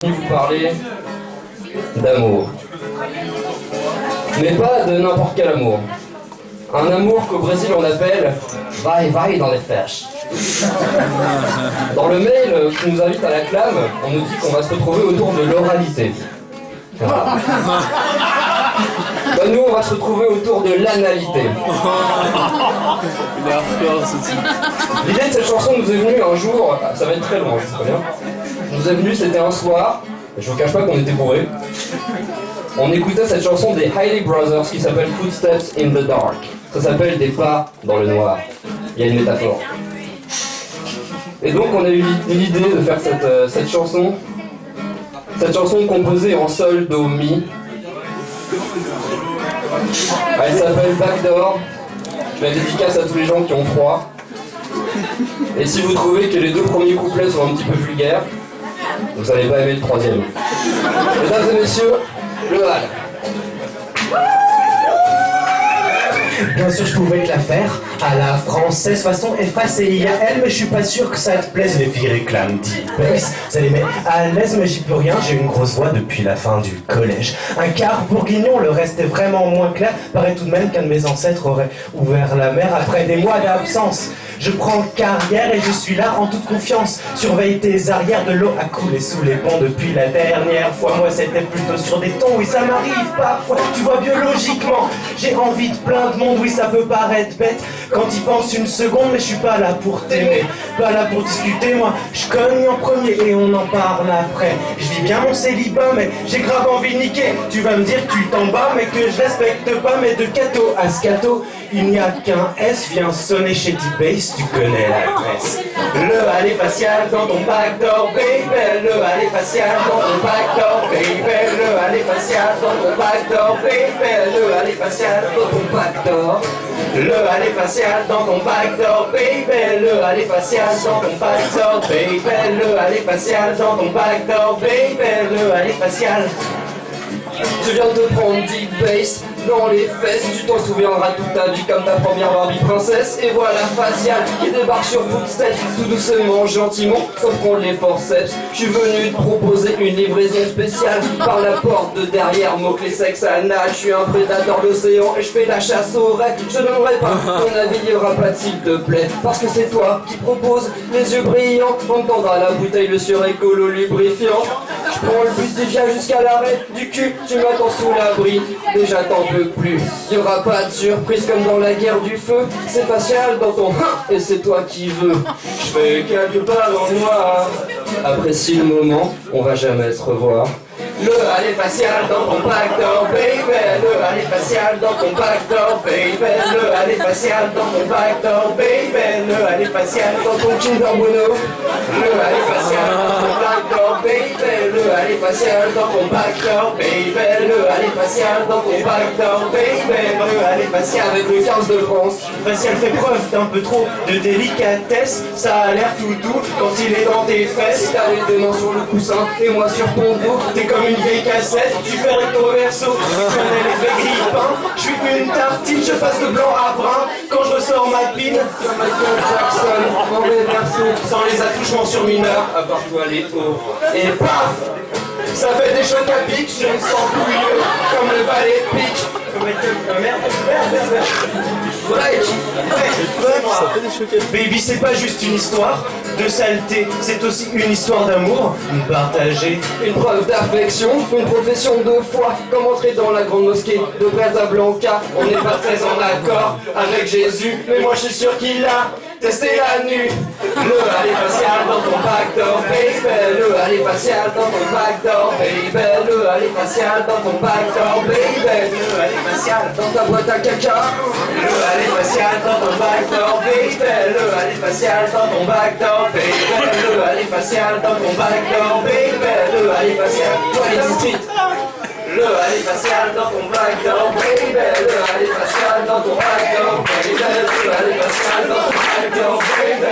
Vous parler d'amour. Mais pas de n'importe quel amour. Un amour qu'au Brésil on appelle vai vai dans les fesses. Dans le mail qui nous invite à la clame, on nous dit qu'on va se retrouver autour de l'oralité. Bah, nous on va se retrouver autour de l'analité. L'idée de cette chanson nous est venue un jour, ça va être très long, je sais bien. Nous est venu, c'était un soir, je vous cache pas qu'on était bourrés. On écoutait cette chanson des Hailey Brothers qui s'appelle Footsteps in the Dark. Ça s'appelle des pas dans le noir. Il y a une métaphore. Et donc on a eu l'idée de faire cette chanson. Cette chanson composée en sol, do, mi. Elle s'appelle Backdoor. Je la dédicace à tous les gens qui ont froid. Et si vous trouvez que les deux premiers couplets sont un petit peu vulgaires, vous n'allez pas aimer le troisième. Mesdames et messieurs, le Hall. Bien sûr, je pouvais te la faire à la française, façon effacée IAL, mais je suis pas sûr que ça te plaise. Les filles réclament deep bass, ça les met à l'aise, mais j'y peux rien. J'ai une grosse voix depuis la fin du collège. Un quart bourguignon, le reste est vraiment moins clair. Paraît tout de même qu'un de mes ancêtres aurait ouvert la mer après des mois d'absence. Je prends carrière et je suis là en toute confiance. Surveille tes arrières, de l'eau a coulé sous les ponts depuis la dernière fois. Moi c'était plutôt sur des tons, oui ça m'arrive parfois. Tu vois biologiquement, j'ai envie de plein de monde, oui ça peut paraître bête quand y pense une seconde, mais je suis pas là pour t'aimer, pas là pour discuter, moi je cogne en premier et on en parle après. Je vis bien mon célibat mais j'ai grave envie de niquer. Tu vas me dire que tu t'en bats mais que je respecte pas, mais de Cato à Scato, il n'y a qu'un S, viens sonner chez D-Bass, tu connais l'adresse. Le aller facial dans ton backdoor, baby. Le aller facial dans ton backdoor, baby. Le aller facial dans ton backdoor, baby. Le aller facial dans ton backdoor. Le aller facial dans ton backdoor, baby. Le aller facial dans ton backdoor, baby. Le aller facial dans ton backdoor, baby. Le aller facial. Tu viens de te prendre deep bass dans les fesses. Tu t'en souviendras toute ta vie comme ta première Barbie princesse. Et voilà facial qui débarque sur Footsteps, tout doucement, gentiment, sauf qu'on les forceps. Je suis venu te proposer une livraison spéciale par la porte de derrière, mots-clés sexe anal. Je suis un prédateur d'océan et je fais la chasse aux rêves. Je ne donnerai pas ton avis, il y aura pas de s'il te plaît, parce que c'est toi qui propose les yeux brillants. On tendra la bouteille, le surécolo lubrifiant. Je prends le bus des jusqu'à l'arrêt du cul. Tu m'attends sous l'abri, déjà t'en peux plus. Y'aura pas de surprise comme dans la guerre du feu. C'est facial dans ton et c'est toi qui veux. Je fais quelques pas dans le noir. Apprécie le moment, on va jamais se revoir. Le aller facial dans ton backdoor, baby. Le aller facial dans ton backdoor, baby. Le aller facial dans ton backdoor, baby. Le aller facial dans ton Kinder Bueno. Le aller facial dans ton backdoor, baby. Le aller facial dans ton backdoor, baby. Le aller facial dans ton backdoor, baby. Le aller facial avec le 15 de France. Facial fait preuve d'un peu trop de délicatesse. Ça a l'air tout doux quand il est dans tes fesses. T'as les deux mains sur le coussin et moi sur ton dos. T'es comme une vieille cassette, tu fais recto verso. Tu connais l'effet grille-pain. Je suis une tartine, je passe de blanc à brun. Quand je ressors ma pine, comme Michael Jackson, en réverso, sans les attouchements sur mineur, à part toi les pauvres. et paf, ça fait des chocs à pic. Je me sens pouilleux comme le balai de pique. Merde. Baby, c'est pas juste une histoire de saleté, c'est aussi une histoire d'amour partagée. Une preuve d'affection, une profession de foi. Comme entrer dans la grande mosquée de Casablanca. On n'est pas très en accord avec Jésus, mais moi je suis sûr qu'il a testé la nuit. Le aller facial dans ton backdoor, baby. Le aller facial dans ton backdoor, baby. Le aller facial dans ton backdoor, baby. Le aller facial Dans ta boîte à caca. Le aller facial dans ton backdoor, baby. Le aller facial dans ton backdoor, baby. Le aller facial dans ton backdoor, baby. Le aller facial, le aller facial dans ton backdoor, baby. Le aller facial dans ton backdoor, baby. Le aller facial dans ton backdoor, baby. Le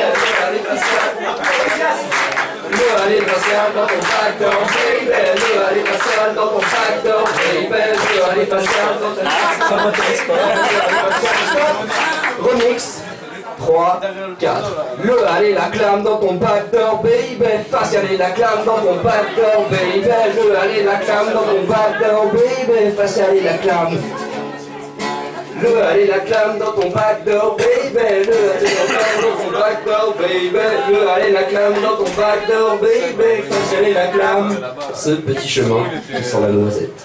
aller facial. Le aller facial dans ton backdoor, baby. Le aller facial dans ton backdoor, baby. Le aller facial dans ton backdoor. Remix 3, 3, 4. Le allez la clame dans ton backdoor baby. Facial et la clame dans ton backdoor baby. Le allez la clame dans ton backdoor baby. Facial et la clame. Le allez la clame dans ton backdoor baby. Le allez la clame dans ton backdoor baby. Le allez la clame dans ton backdoor baby. Facial et la clame. Ce petit chemin qui sent la noisette.